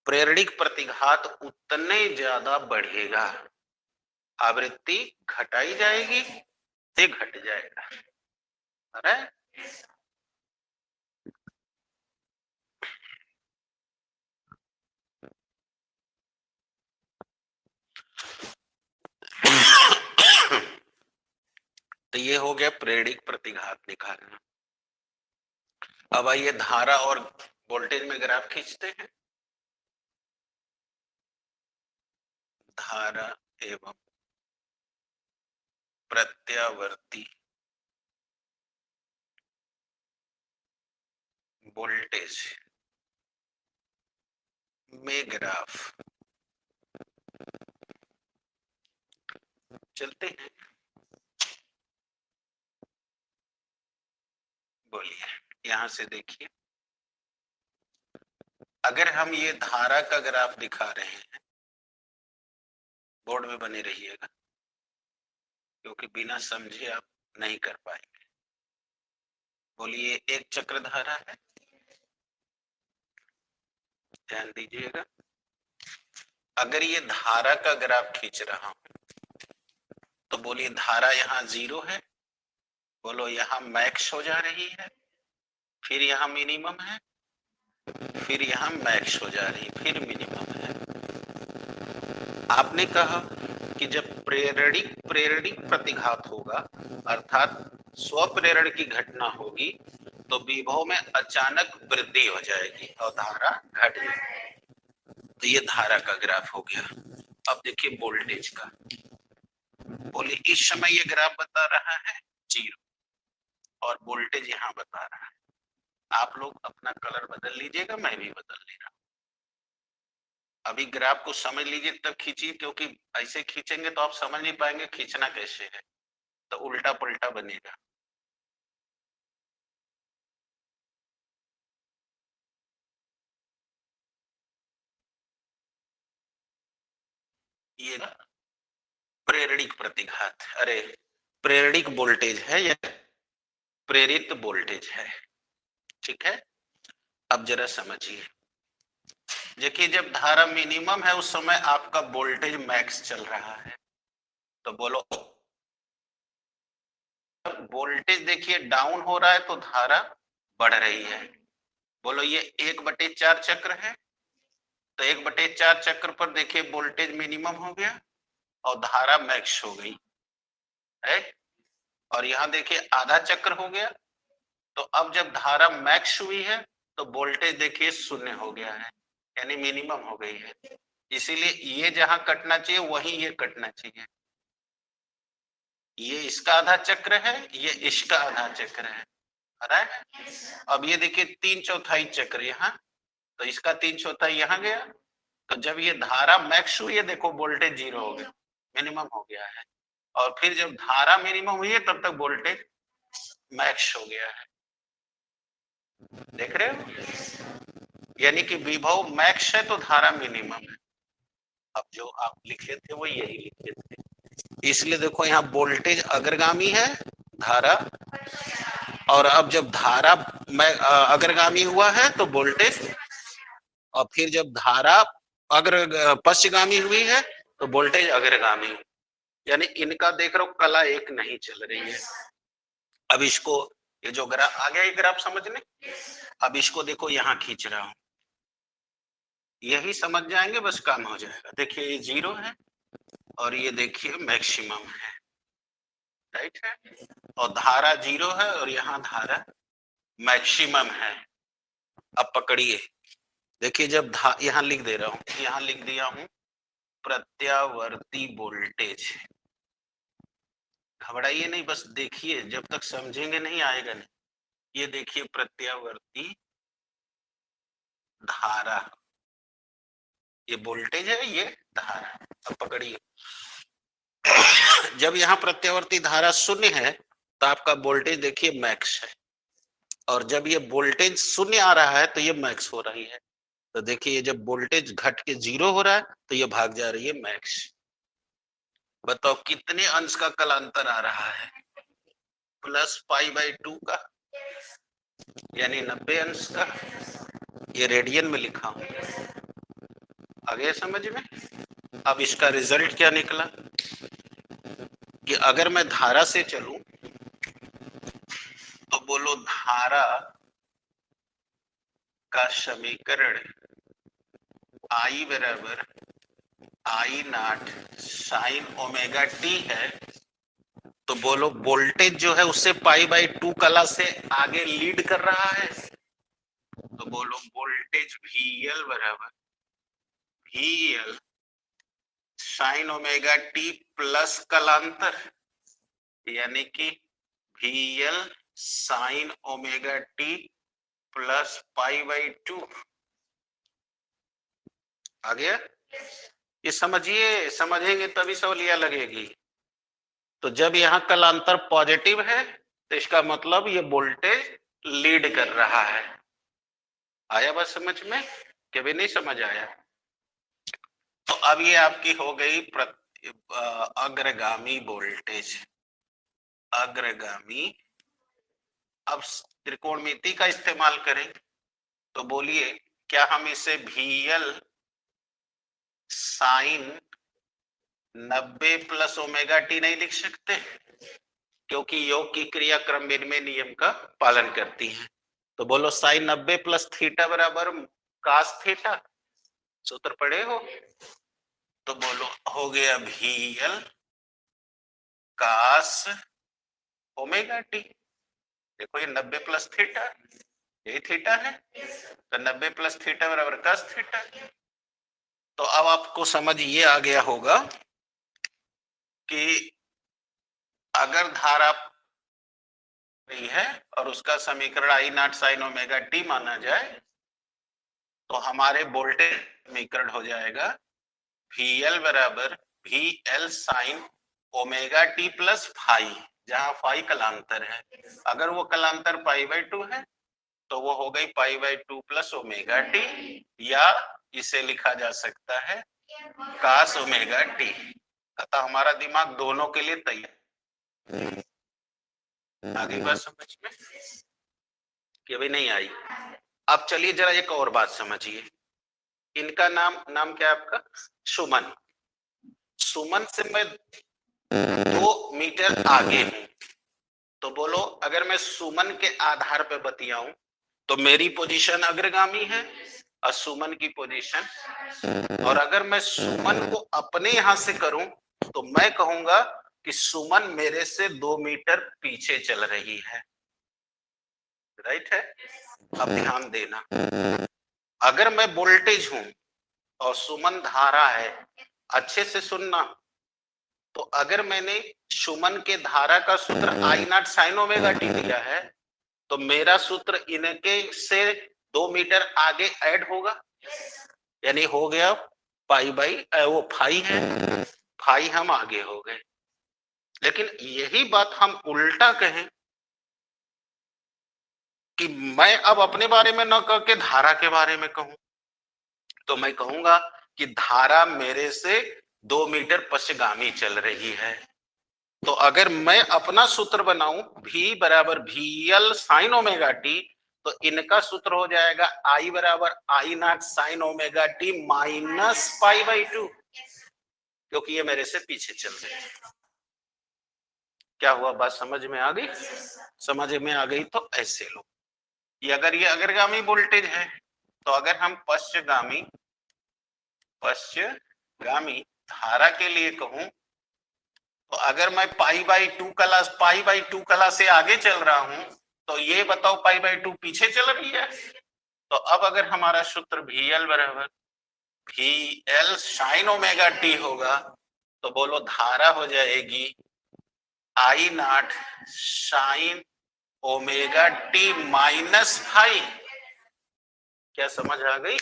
प्रेरणिक प्रतिघात उतने ज्यादा बढ़ेगा। आवृत्ति घटाई जाएगी से घट जाएगा। अरे तो ये हो गया प्रेरणिक प्रतिघात निकालना। अब आइए धारा और वोल्टेज में ग्राफ खींचते हैं। धारा एवं प्रत्यावर्ती वोल्टेज में ग्राफ चलते हैं। बोलिए, यहां से देखिए, अगर हम ये धारा का ग्राफ दिखा रहे हैं, बोर्ड में बने रहिएगा क्योंकि बिना समझे आप नहीं कर पाएंगे। बोलिए, एक चक्र धारा है, ध्यान दीजिएगा। अगर ये धारा का ग्राफ खींच रहा हूं तो बोलिए धारा यहाँ 0 है, बोलो यहाँ मैक्स हो जा रही है, फिर यहाँ मिनिमम है, फिर यहाँ मैक्स हो जा रही, फिर मिनिमम है। आपने कहा कि जब प्रेरणिक प्रतिघात होगा अर्थात स्वप्रेरण की घटना होगी तो विभव में अचानक वृद्धि हो जाएगी और धारा घट जाएगी। तो ये धारा का ग्राफ हो गया। अब देखिए वोल्टेज का। बोले इस समय ये ग्राफ बता रहा है 0 और वोल्टेज यहाँ बता रहा है। आप लोग अपना कलर बदल लीजिएगा, मैं भी बदल ले रहा हूं। अभी ग्राफ को समझ लीजिए तब खींचिए, क्योंकि ऐसे खींचेंगे तो आप समझ नहीं पाएंगे खींचना कैसे है, तो उल्टा पुल्टा बनेगा। ये प्रेरणिक प्रतिघात, अरे प्रेरणिक वोल्टेज है या प्रेरित वोल्टेज है, ठीक है। अब जरा समझिए, देखिए जब धारा मिनिमम है उस समय आपका वोल्टेज मैक्स चल रहा है, तो बोलो वोल्टेज देखिए डाउन हो रहा है तो धारा बढ़ रही है। बोलो ये 1/4 चक्र है, तो 1/4 चक्र पर देखिए वोल्टेज मिनिमम हो गया और धारा मैक्स हो गई है। और यहाँ देखिए आधा चक्र हो गया, तो अब जब धारा मैक्स हुई है तो वोल्टेज देखिए 0 हो गया है, यानी मिनिमम हो गई है। इसीलिए ये जहां कटना चाहिए वहीं ये कटना चाहिए। ये इसका आधा चक्र है, ये इसका आधा चक्र है। अब ये देखिए 3/4 चक्र यहाँ, तो इसका 3/4 यहाँ गया, तो जब ये धारा मैक्स हुई है देखो वोल्टेज 0 हो गया, मिनिमम हो गया है। और फिर जब धारा मिनिमम हुई है तब तक वोल्टेज मैक्स हो गया है। देख रहे हो, यानी कि विभव मैक्स है तो धारा मिनिमम है। अब जो आप लिखे थे वो यही लिखे थे, इसलिए देखो यहाँ वोल्टेज अग्रगामी है, धारा, और अब जब धारा अग्रगामी हुआ है तो वोल्टेज, और फिर जब धारा अग्र पश्चगामी हुई है तो वोल्टेज अग्रगामी, यानी इनका देख रहे हो कला एक नहीं चल रही है। अब इसको, ये जो ग्राफ आ गया ये ग्राफ समझने, अब इसको देखो यहाँ खींच रहा हूं, यही समझ जाएंगे बस काम हो जाएगा। देखिए ये 0 है और ये देखिए मैक्सिमम है, राइट है, और धारा 0 है और यहाँ धारा मैक्सिमम है। अब पकड़िए, देखिए जब यहाँ लिख दे रहा हूं, यहाँ लिख दिया हूं प्रत्यावर्ती वोल्टेज। घबराइए नहीं, बस देखिए, जब तक समझेंगे नहीं आएगा नहीं। ये देखिए प्रत्यावर्ती धारा, ये वोल्टेज है, ये धारा। अब पकड़िए, जब यहाँ प्रत्यावर्ती धारा शून्य है तो आपका वोल्टेज देखिए मैक्स है, और जब ये वोल्टेज शून्य आ रहा है तो ये मैक्स हो रही है। तो देखिए जब वोल्टेज घट के 0 हो रहा है तो ये भाग जा रही है मैक्स। बताओ कितने अंश का कलांतर आ रहा है? प्लस π/2 का, यानी 90 अंश का। ये रेडियन में लिखा हूं, आ गया समझ में? अब इसका रिजल्ट क्या निकला कि अगर मैं धारा से चलूं तो बोलो धारा का समीकरण I बराबर I0 साइन ओमेगा टी है, तो बोलो वोल्टेज जो है उससे π/2 कला से आगे लीड कर रहा है, तो बोलो वोल्टेज VL बराबर VL sine omega T plus कलांतर, यानी कि VL sine omega T plus π/2। आ गया? ये समझिए, समझेंगे तभी सवालिया लगेगी। तो जब यहाँ कलांतर पॉजिटिव है तो इसका मतलब ये वोल्टेज लीड कर रहा है। आया बात समझ में? कभी नहीं समझ आया? तो अब ये आपकी हो गई अग्रगामी वोल्टेज, अग्रगामी। अब त्रिकोणमिति का इस्तेमाल करें तो बोलिए क्या हम इसे VL sine 90 plus omega T नहीं लिख सकते? क्योंकि योग की क्रिया क्रम विनिमय नियम का पालन करती है। तो बोलो साइन 90 प्लस थीटा बराबर कास थीटा, सूत्र पढ़े हो? तो बोलो हो गया VL कास ओमेगा टी। देखो ये 90 प्लस थीटा, यही थीटा है, तो 90 प्लस थीटा बराबर कास थीटा। तो अब आपको समझ ये आ गया होगा कि अगर धारा नहीं है और उसका समीकरण I0 साइन ओमेगा टी माना जाए तो हमारे वोल्टेज समीकरण हो जाएगा VL बराबर VL sine omega T plus phi, जहां फाई कलांतर है। अगर वो कलांतर π/2 है तो वो हो गई π/2 प्लस ओमेगा टी, या इसे लिखा जा सकता है कास ओमेगा टी। अतः हमारा दिमाग दोनों के लिए तैयार। आगे बात समझ में कि अभी नहीं आई? अब चलिए जरा एक और बात समझिए। इनका नाम क्या है आपका? सुमन। सुमन से मैं 2 मीटर आगे हूं, तो बोलो अगर मैं सुमन के आधार पर बतियाऊं तो मेरी पोजीशन अग्रगामी है और सुमन की पोजीशन, और अगर मैं सुमन को अपने यहां से करूं तो मैं कहूंगा कि सुमन मेरे से 2 मीटर पीछे चल रही है। राइट है? अब ध्यान देना, अगर मैं वोल्टेज हूं और सुमन धारा है, अच्छे से सुनना, तो अगर मैंने सुमन के धारा का सूत्र I0 साइन ओमेगा टी दिया है तो मेरा सूत्र इनके से 2 मीटर आगे ऐड होगा, यानी हो गया वो फाई है, फाई हम आगे हो गए। लेकिन यही बात हम उल्टा कहें कि मैं अब अपने बारे में न कह के धारा के बारे में कहूं, तो मैं कहूंगा कि धारा मेरे से 2 मीटर पश्चिगामी चल रही है। तो अगर मैं अपना सूत्र बनाऊं V बराबर VL साइन ओमेगा टी, तो इनका सूत्र हो जाएगा I बराबर I0 sine omega T minus π/2, क्योंकि ये मेरे से पीछे चल रहे हैं। क्या हुआ? बात समझ में आ गई? समझ में आ गई तो ऐसे लो, ये अगर ये अग्रगामी वोल्टेज है तो अगर हम पश्चगामी धारा के लिए कहूं तो अगर मैं π/2 कला से आगे चल रहा हूं तो ये बताओ π/2 पीछे चल रही है। तो अब अगर हमारा सूत्र VL बराबर VL साइन ओमेगा टी होगा तो बोलो धारा हो जाएगी I0 sine omega T minus phi. क्या समझ आ गई?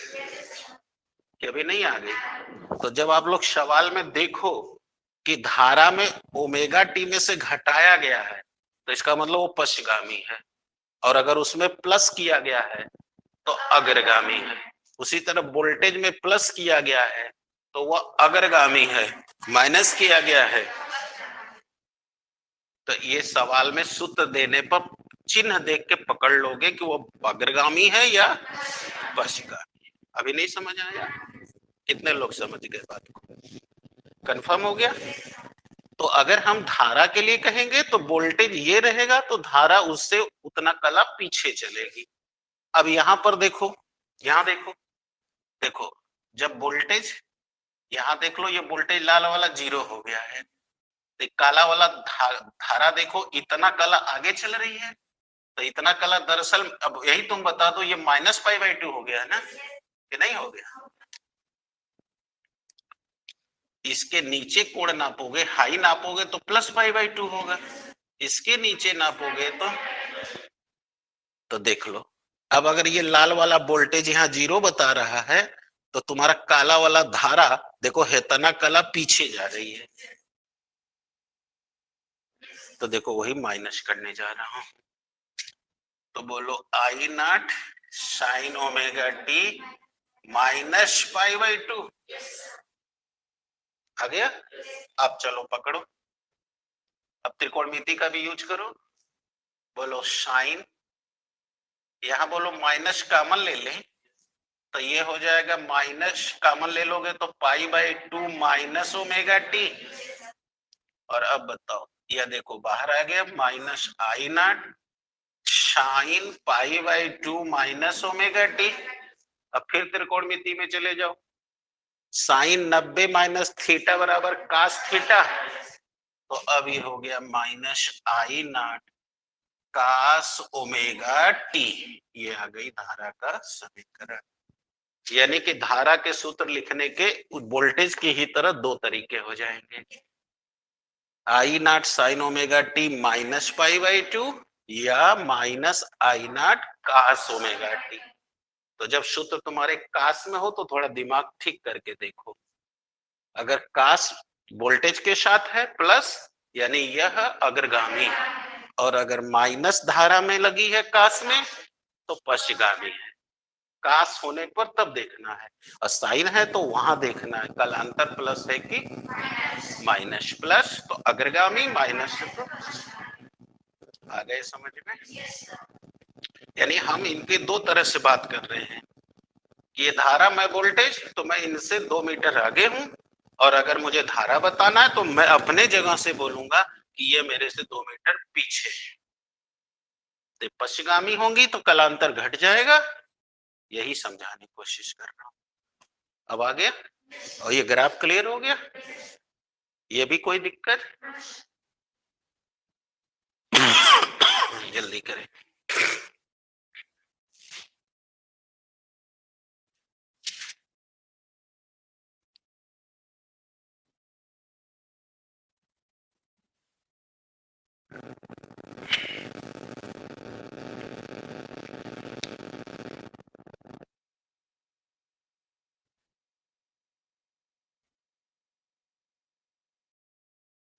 कि अभी नहीं आ गई? तो जब आप लोग सवाल में देखो कि धारा में ओमेगा टी में से घटाया गया है, तो इसका मतलब वो पश्चगामी है, और अगर उसमें प्लस किया गया है तो अग्रगामी है। उसी तरह वोल्टेज में प्लस किया गया है तो वह अग्रगामी है, माइनस किया गया है तो ये सवाल में सूत्र देने पर चिन्ह देख के पकड़ लोगे कि वो अग्रगामी है या पश्चगामी। अभी नहीं समझ आया? कितने लोग समझ गए बात को? कंफर्म हो गया? तो अगर हम धारा के लिए कहेंगे तो वोल्टेज ये रहेगा तो धारा उससे उतना कला पीछे चलेगी। अब यहां पर देखो, यहां देखो, देखो जब वोल्टेज, यहां देख लो ये वोल्टेज लाल वाला 0 हो गया है, तो काला वाला धारा देखो इतना कला आगे चल रही है, तो इतना कला दरअसल अब यही तुम बता दो ये -π/2 हो गया है ना कि नहीं हो गया? इसके नीचे कोण नापोगे, हाई नापोगे तो +π/2 होगा, इसके नीचे नापोगे तो देख लो। अब अगर ये लाल वाला वोल्टेज यहाँ 0 बता रहा है तो तुम्हारा काला वाला धारा देखो हेतना कला पीछे जा रही है, तो देखो वही माइनस करने जा रहा हूं। तो बोलो I0 sin ओमेगा टी -π/2 आ गया? अब चलो पकड़ो, अब त्रिकोणमिति का भी यूज करो। बोलो साइन, यहां बोलो माइनस कॉमन ले लें तो ये हो जाएगा माइनस कॉमन ले लोगे तो π/2 माइनस ओमेगा टी, और अब बताओ यह देखो बाहर आ गया -I0 sign π/2 minus omega T. अब फिर त्रिकोणमिति में चले जाओ, साइन 90 माइनस थीटा बराबर कास थीटा, तो अब ये हो गया -I0 कास ओमेगा टी। ये आ गई धारा का समीकरण। यानी कि धारा के सूत्र लिखने के वोल्टेज की ही तरह दो तरीके हो जाएंगे, I0 साइन ओमेगा टी -π/2 या -I0 कास ओमेगा टी। तो जब सूत्र तुम्हारे कास में हो तो थोड़ा दिमाग ठीक करके देखो, अगर कास वोल्टेज के साथ है प्लस यानी यह अग्रगामी, और अगर माइनस धारा में लगी है कास में तो पश्चगामी है। कास होने पर तब देखना है, और साइन है तो वहां देखना है कलांतर प्लस है कि माइनस, प्लस तो अग्रगामी, माइनस तो आ गए समझ में? यानी हम इनके दो तरह से बात कर रहे हैं, ये धारा मैं वोल्टेज तो मैं इनसे 2 मीटर आगे हूं, और अगर मुझे धारा बताना है तो मैं अपने जगह से बोलूंगा कि ये मेरे से 2 मीटर पीछे है, तो पश्चगामी होंगी तो कलांतर घट जाएगा, यही समझाने की कोशिश कर रहा हूं। अब आ गया? और ये ग्राफ क्लियर हो गया? ये भी कोई दिक्कत? जल्दी करें।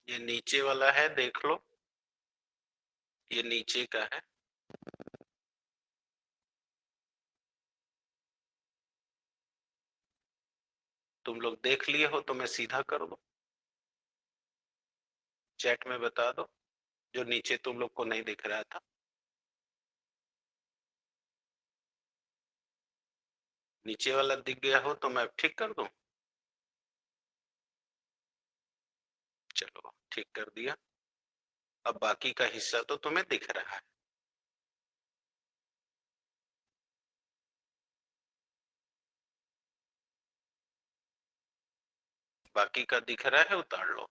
ये नीचे वाला है, देख लो, ये नीचे का है, तुम लोग देख लिए हो तो मैं सीधा कर दो, चैट में बता दो जो नीचे तुम लोग को नहीं दिख रहा था। नीचे वाला दिख गया हो तो मैं ठीक कर दूं? चलो ठीक कर दिया, अब बाकी का हिस्सा तो तुम्हें दिख रहा है। बाकी का दिख रहा है, उतार लो।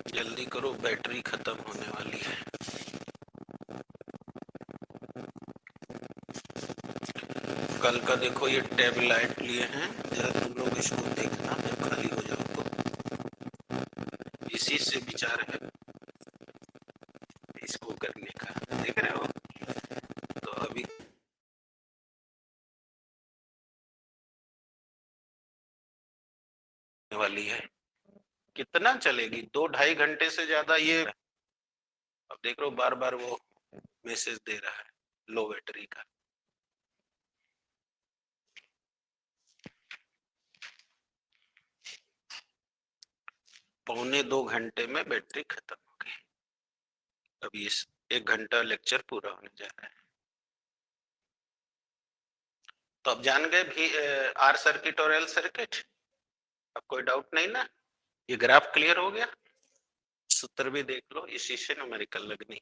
जल्दी करो, बैटरी खत्म होने वाली है। कल का देखो ये टैब लाइट लिए हैं, जरा तुम लोग इसको देखना जब खाली हो जाओ तो। इसी से विचार है इसको करने का, देख रहे हो। तो अभी वाली है, कितना चलेगी, 2-2.5 घंटे से ज्यादा ये। अब देख रहे हो बार बार वो मैसेज दे रहा है लो बैटरी का। पौने 2 घंटे में बैटरी खत्म हो गई। अभी इस 1 घंटा लेक्चर पूरा होने जा रहा है। तो अब जान गए भी आर सर्किट और एल सर्किट, अब कोई डाउट नहीं ना। ये ग्राफ क्लियर हो गया, सूत्र भी देख लो, इसी से न्यूमेरिकल लगनी।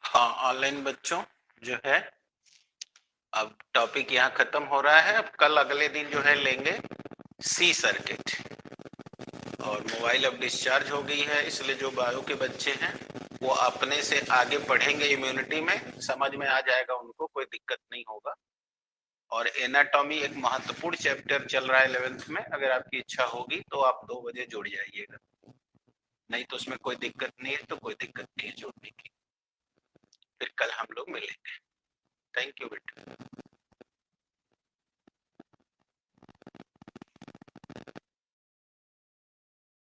हाँ ऑनलाइन बच्चों जो है, अब टॉपिक यहाँ खत्म हो रहा है। अब कल अगले दिन जो है लेंगे सी सर्किट। और मोबाइल अब डिस्चार्ज हो गई है, इसलिए जो बायो के बच्चे हैं वो अपने से आगे पढ़ेंगे, इम्यूनिटी में समझ में आ जाएगा उनको, कोई दिक्कत नहीं होगा। और एनाटॉमी एक महत्वपूर्ण चैप्टर चल रहा है 11th में, अगर आपकी इच्छा होगी तो आप 2 बजे जुड़ जाइएगा, नहीं तो उसमें कोई दिक्कत नहीं है, तो कोई दिक्कत नहीं है जुड़ने की। फिर कल हम लोग मिलेंगे। थैंक यू बेटा।